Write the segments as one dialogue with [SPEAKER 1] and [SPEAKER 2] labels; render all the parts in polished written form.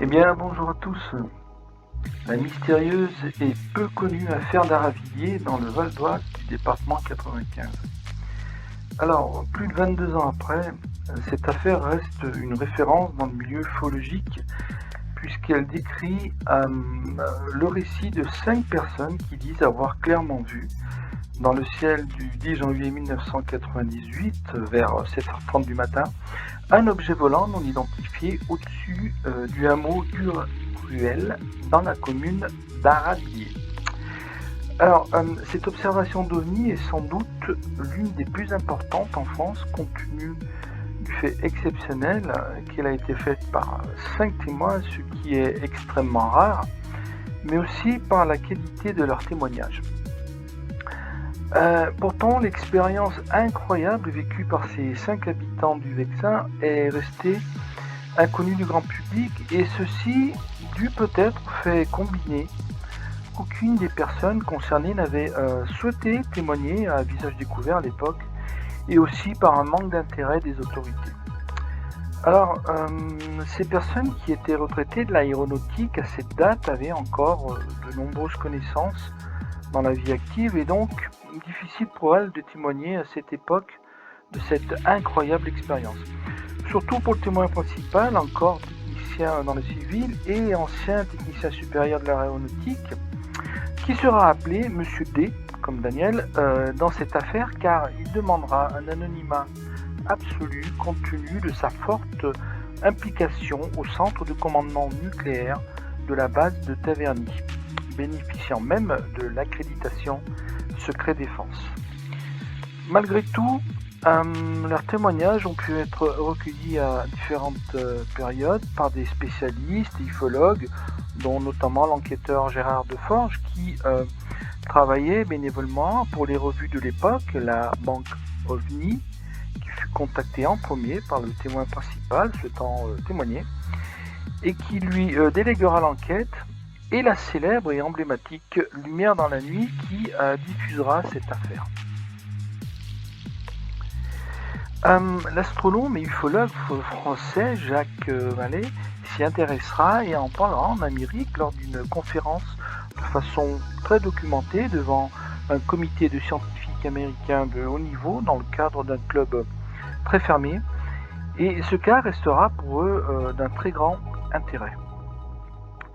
[SPEAKER 1] Eh bien, bonjour à tous. La mystérieuse et peu connue affaire d'Aravilliers dans le Val d'Oise du département 95. Alors, plus de 22 ans après, cette affaire reste une référence dans le milieu ufologique puisqu'elle décrit le récit de 5 personnes qui disent avoir clairement vu dans le ciel du 10 janvier 1998 vers 7h30 du matin un objet volant non identifié au-dessus du hameau d'Uruel dans la commune d'Aravilliers. Alors, cette observation d'OVNI est sans doute l'une des plus importantes en France compte tenu du fait exceptionnel qu'elle a été faite par 5 témoins, ce qui est extrêmement rare, mais aussi par la qualité de leurs témoignages. Pourtant, l'expérience incroyable vécue par ces 5 habitants du Vexin est restée inconnue du grand public, et ceci dû peut-être au fait combiné qu'aucune des personnes concernées n'avait souhaité témoigner à visage découvert à l'époque, et aussi par un manque d'intérêt des autorités. Alors, ces personnes qui étaient retraitées de l'aéronautique à cette date avaient encore de nombreuses connaissances dans la vie active, et donc difficile pour elles de témoigner à cette époque de cette incroyable expérience. Surtout pour le témoin principal, encore technicien dans le civil et ancien technicien supérieur de l'aéronautique, qui sera appelé Monsieur D, comme Daniel, dans cette affaire, car il demandera un anonymat absolu compte tenu de sa forte implication au centre de commandement nucléaire de la base de Taverny, bénéficiant même de l'accréditation secret défense. Malgré tout, leurs témoignages ont pu être recueillis à différentes périodes par des spécialistes et ufologues, dont notamment l'enquêteur Gérard Deforge, qui travaillait bénévolement pour les revues de l'époque, la banque OVNI, qui fut contacté en premier par le témoin principal souhaitant témoigner, et qui lui déléguera l'enquête, et la célèbre et emblématique Lumière dans la nuit qui diffusera cette affaire. L'astronome et ufologue français Jacques Vallée s'y intéressera et en parlera en Amérique lors d'une conférence de façon très documentée devant un comité de scientifiques américains de haut niveau dans le cadre d'un club très fermé, et ce cas restera pour eux d'un très grand intérêt.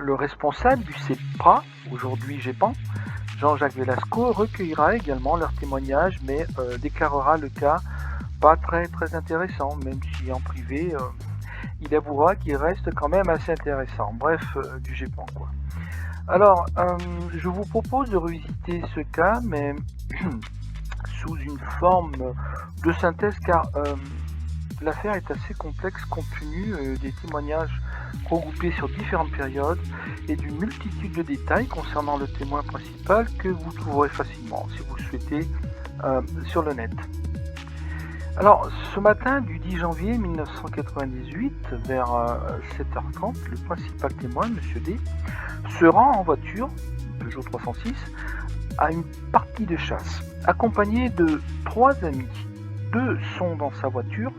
[SPEAKER 1] Le responsable du CEPRA, aujourd'hui GEPAN, Jean-Jacques Velasco, recueillera également leurs témoignages, mais déclarera le cas pas très intéressant, même si en privé, il avouera qu'il reste quand même assez intéressant. Bref, du GEPAN quoi. Alors, je vous propose de revisiter ce cas, mais sous une forme de synthèse, car l'affaire est assez complexe compte tenu des témoignages regroupés sur différentes périodes et d'une multitude de détails concernant le témoin principal que vous trouverez facilement si vous le souhaitez sur le net. Alors, ce matin du 10 janvier 1998, vers 7h30, le principal témoin, M. D, se rend en voiture, Peugeot 306, à une partie de chasse, accompagné de 3 amis. 2 sont dans sa voiture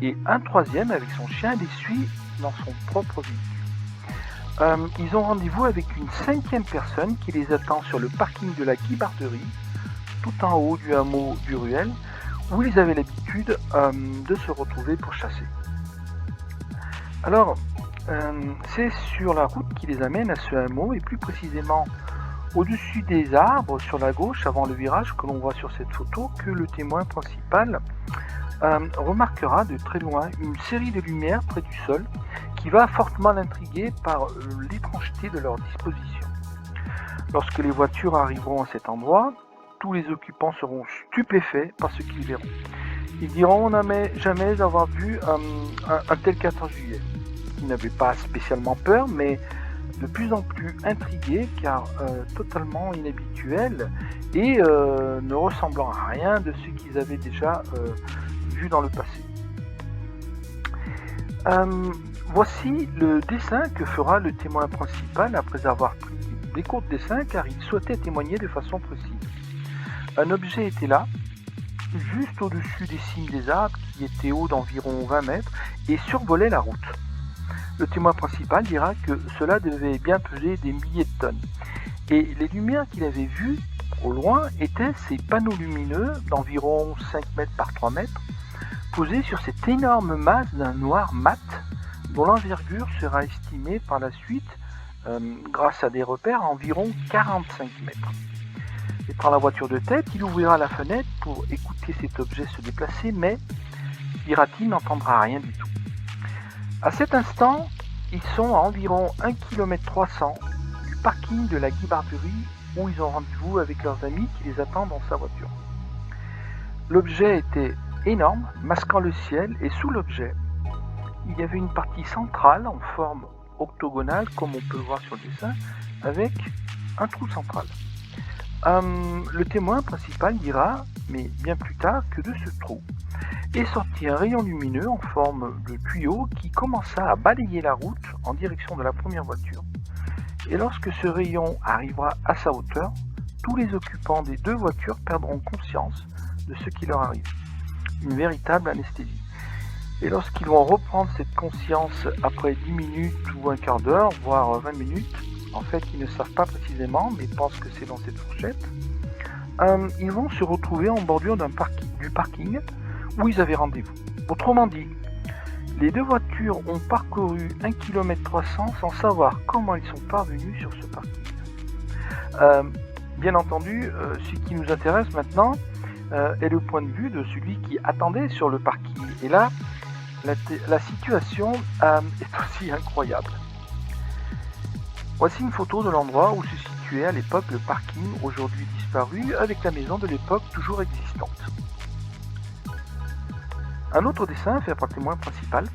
[SPEAKER 1] et un troisième avec son chien les suit dans son propre véhicule. Ils ont rendez-vous avec une 5e personne qui les attend sur le parking de la guibarderie, tout en haut du hameau d'Uruel, où ils avaient l'habitude de se retrouver pour chasser. Alors, c'est sur la route qui les amène à ce hameau, et plus précisément au-dessus des arbres sur la gauche avant le virage que l'on voit sur cette photo, que le témoin principal remarquera de très loin une série de lumières près du sol qui va fortement l'intriguer par l'étrangeté de leur disposition. Lorsque les voitures arriveront à cet endroit, tous les occupants seront stupéfaits par ce qu'ils verront. Ils diront jamais avoir vu un tel 14 juillet. Ils n'avaient pas spécialement peur, mais de plus en plus intrigués, car totalement inhabituels et ne ressemblant à rien de ce qu'ils avaient déjà vu dans le passé. Voici le dessin que fera le témoin principal après avoir pris des courts dessins, car il souhaitait témoigner de façon précise. Un objet était là, juste au-dessus des cimes des arbres qui étaient hauts d'environ 20 mètres et survolait la route. Le témoin principal dira que cela devait bien peser des milliers de tonnes. Et les lumières qu'il avait vues au loin étaient ces panneaux lumineux d'environ 5 mètres par 3 mètres, posés sur cette énorme masse d'un noir mat, dont l'envergure sera estimée par la suite, grâce à des repères, à environ 45 mètres. Et prend la voiture de tête, il ouvrira la fenêtre pour écouter cet objet se déplacer, mais, dira-t-il, n'entendra rien du tout. À cet instant, ils sont à environ 1 km 300 du parking de la guibarderie où ils ont rendez-vous avec leurs amis qui les attendent dans sa voiture. L'objet était énorme, masquant le ciel, et sous l'objet, il y avait une partie centrale en forme octogonale, comme on peut le voir sur le dessin, avec un trou central. Le témoin principal dira, mais bien plus tard, que de ce trou est sorti un rayon lumineux en forme de tuyau qui commença à balayer la route en direction de la première voiture. Et lorsque ce rayon arrivera à sa hauteur, tous les occupants des deux voitures perdront conscience de ce qui leur arrive. Une véritable anesthésie. Et lorsqu'ils vont reprendre cette conscience après 10 minutes ou un quart d'heure, voire 20 minutes, en fait ils ne savent pas précisément, mais pensent que c'est dans cette fourchette, ils vont se retrouver en bordure du parking où ils avaient rendez-vous. Autrement dit, les deux voitures ont parcouru 1 km 300 sans savoir comment ils sont parvenus sur ce parking. Bien entendu, ce qui nous intéresse maintenant est le point de vue de celui qui attendait sur le parking. Et là, la situation est aussi incroyable. Voici une photo de l'endroit où se situait à l'époque le parking, aujourd'hui disparu, avec la maison de l'époque toujours existante. Un autre dessin fait par le témoin principal.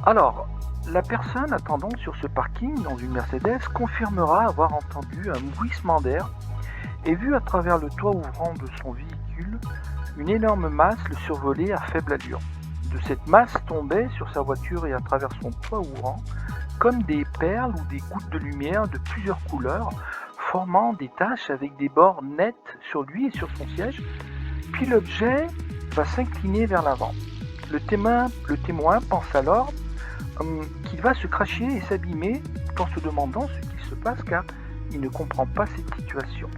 [SPEAKER 1] Alors, la personne attendant sur ce parking dans une Mercedes confirmera avoir entendu un bruissement d'air et vu à travers le toit ouvrant de son véhicule une énorme masse le survoler à faible allure. De cette masse tombait sur sa voiture et à travers son toit ouvrant comme des perles ou des gouttes de lumière de plusieurs couleurs, formant des taches avec des bords nets sur lui et sur son siège. Puis l'objet va s'incliner vers l'avant. Le témoin pense alors qu'il va se cracher et s'abîmer tout en se demandant ce qu'il se passe car il ne comprend pas cette situation.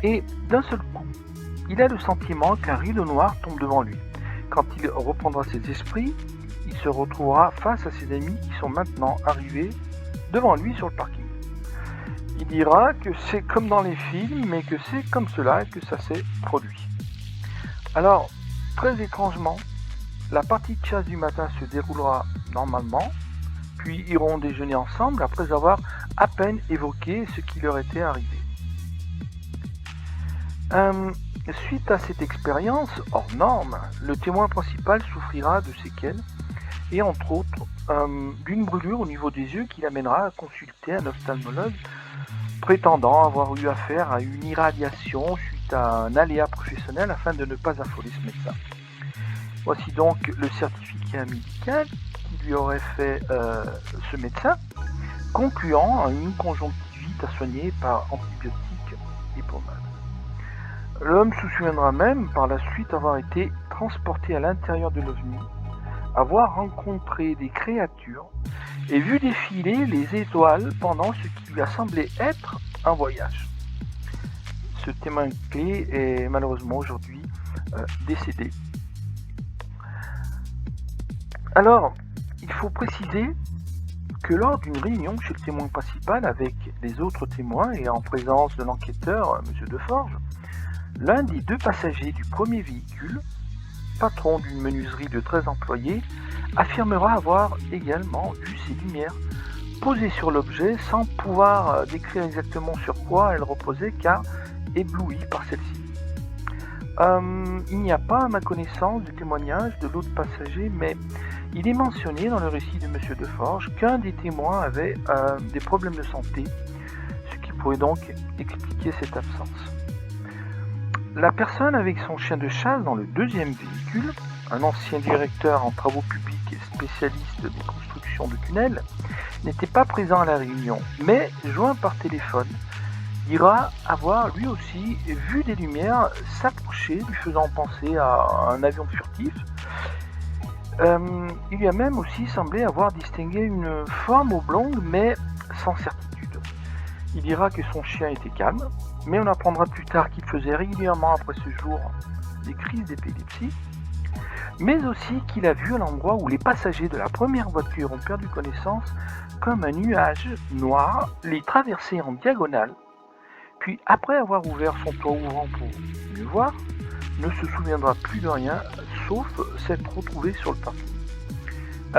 [SPEAKER 1] Et d'un seul coup, il a le sentiment qu'un rideau noir tombe devant lui. Quand il reprendra ses esprits, il se retrouvera face à ses amis qui sont maintenant arrivés devant lui sur le parking. Il dira que c'est comme dans les films, mais que c'est comme cela que ça s'est produit. Alors, très étrangement, la partie de chasse du matin se déroulera normalement, puis iront déjeuner ensemble après avoir à peine évoqué ce qui leur était arrivé. Suite à cette expérience hors norme, le témoin principal souffrira de séquelles et entre autres d'une brûlure au niveau des yeux qui l'amènera à consulter un ophtalmologue prétendant avoir eu affaire à une irradiation suite à un aléa professionnel afin de ne pas affoler ce médecin. Voici donc le certificat médical qui lui aurait fait ce médecin, concluant à une conjonctivite à soigner par antibiotiques et pommades. L'homme se souviendra même par la suite avoir été transporté à l'intérieur de l'OVNI, avoir rencontré des créatures et vu défiler les étoiles pendant ce qui lui a semblé être un voyage. Ce témoin clé est malheureusement aujourd'hui décédé. Alors, il faut préciser que lors d'une réunion chez le témoin principal avec les autres témoins et en présence de l'enquêteur, M. Deforge, l'un des deux passagers du premier véhicule, patron d'une menuiserie de 13 employés, affirmera avoir également vu ces lumières posées sur l'objet sans pouvoir décrire exactement sur quoi elles reposaient car ébloui par celle-ci. Il n'y a pas à ma connaissance de témoignage de l'autre passager, mais il est mentionné dans le récit de M. Deforge qu'un des témoins avait des problèmes de santé, ce qui pourrait donc expliquer cette absence. La personne avec son chien de chasse dans le deuxième véhicule, un ancien directeur en travaux publics et spécialiste des constructions de tunnels, n'était pas présent à la réunion, mais joint par téléphone, dira avoir lui aussi vu des lumières s'approcher, lui faisant penser à un avion furtif. Il lui a même aussi semblé avoir distingué une forme oblongue, mais sans certitude. Il dira que son chien était calme, mais on apprendra plus tard qu'il faisait régulièrement après ce jour des crises d'épilepsie, mais aussi qu'il a vu à l'endroit où les passagers de la première voiture ont perdu connaissance comme un nuage noir les traverser en diagonale, puis après avoir ouvert son toit ouvrant pour mieux voir, ne se souviendra plus de rien, sauf s'être retrouvé sur le parking.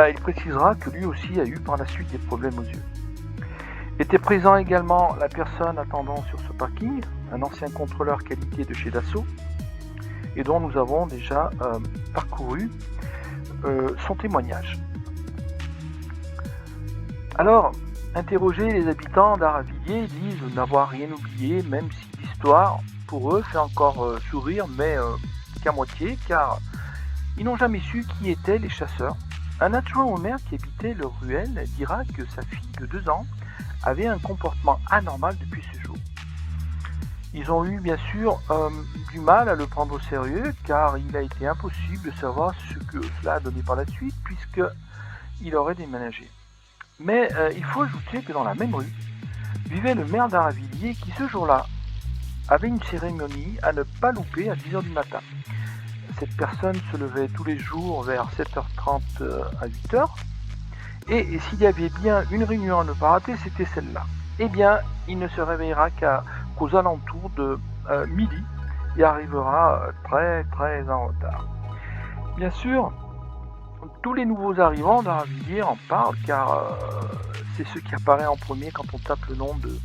[SPEAKER 1] Il précisera que lui aussi a eu par la suite des problèmes aux yeux. Était présent également la personne attendant sur ce parking, un ancien contrôleur qualité de chez Dassault, et dont nous avons déjà parcouru son témoignage. Alors, interrogés, les habitants d'Aravilliers disent n'avoir rien oublié, même si l'histoire, pour eux, fait encore sourire, mais qu'à moitié, car ils n'ont jamais su qui étaient les chasseurs. Un adjoint au maire qui habitait leur ruelle dira que sa fille de 2 ans avait un comportement anormal depuis ce jour. Ils ont eu bien sûr du mal à le prendre au sérieux, car il a été impossible de savoir ce que cela a donné par la suite, puisqu'il aurait déménagé. Mais il faut ajouter que dans la même rue vivait le maire d'Aravilliers qui ce jour-là avait une cérémonie à ne pas louper à 10h du matin. Cette personne se levait tous les jours vers 7h30 à 8h, et s'il y avait bien une réunion à ne pas rater, c'était celle-là. Eh bien, il ne se réveillera qu'aux alentours de midi et arrivera très très en retard. Bien sûr, tous les nouveaux arrivants d'Aravilliers en parlent, car c'est ce qui apparaît en premier quand on tape le nom de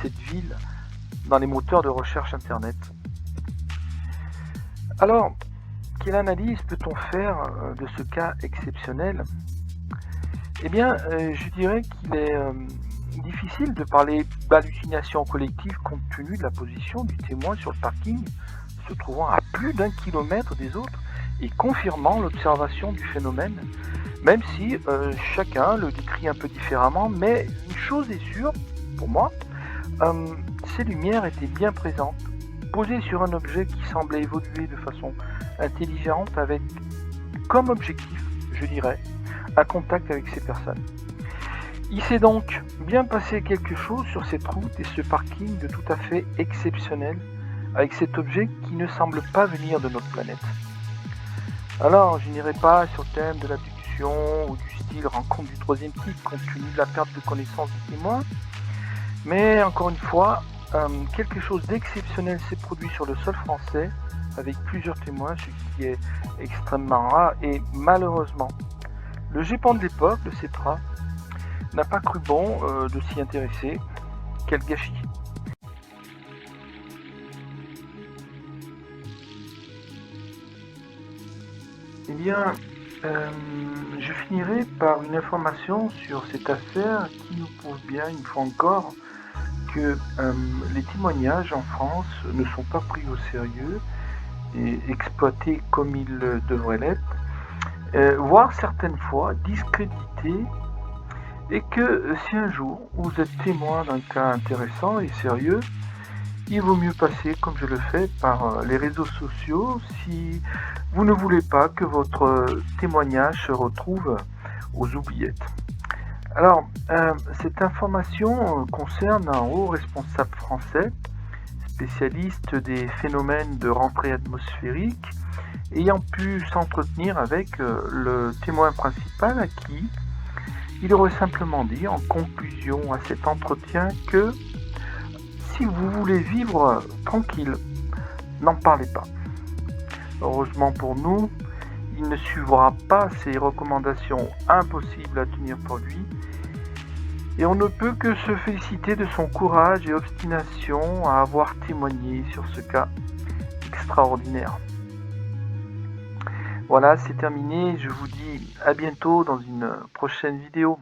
[SPEAKER 1] cette ville dans les moteurs de recherche internet. Alors, quelle analyse peut-on faire de ce cas exceptionnel ? Eh bien, je dirais qu'il est difficile de parler d'hallucination collective compte tenu de la position du témoin sur le parking, se trouvant à plus d'1 kilomètre des autres et confirmant l'observation du phénomène, même si chacun le décrit un peu différemment, mais une chose est sûre, pour moi, ces lumières étaient bien présentes, posées sur un objet qui semblait évoluer de façon intelligente avec comme objectif, je dirais, un contact avec ces personnes. Il s'est donc bien passé quelque chose sur cette route et ce parking de tout à fait exceptionnel avec cet objet qui ne semble pas venir de notre planète. Alors, je n'irai pas sur le thème de l'abduction ou du style rencontre du troisième type compte tenu de la perte de connaissance du témoin, mais encore une fois, quelque chose d'exceptionnel s'est produit sur le sol français avec plusieurs témoins, ce qui est extrêmement rare et malheureusement, le GEPAN de l'époque, le CEPRA, n'a pas cru bon de s'y intéresser. Quel gâchis! Eh bien, je finirai par une information sur cette affaire qui nous prouve bien, une fois encore, que les témoignages en France ne sont pas pris au sérieux et exploités comme ils devraient l'être, voire certaines fois discrédités, et que si un jour vous êtes témoin d'un cas intéressant et sérieux, il vaut mieux passer, comme je le fais, par les réseaux sociaux si vous ne voulez pas que votre témoignage se retrouve aux oubliettes. Alors, cette information concerne un haut responsable français, spécialiste des phénomènes de rentrée atmosphérique, ayant pu s'entretenir avec le témoin principal à qui il aurait simplement dit en conclusion à cet entretien que si vous voulez vivre tranquille, n'en parlez pas. Heureusement pour nous, il ne suivra pas ces recommandations impossibles à tenir pour lui, et on ne peut que se féliciter de son courage et obstination à avoir témoigné sur ce cas extraordinaire. Voilà, c'est terminé. Je vous dis à bientôt dans une prochaine vidéo.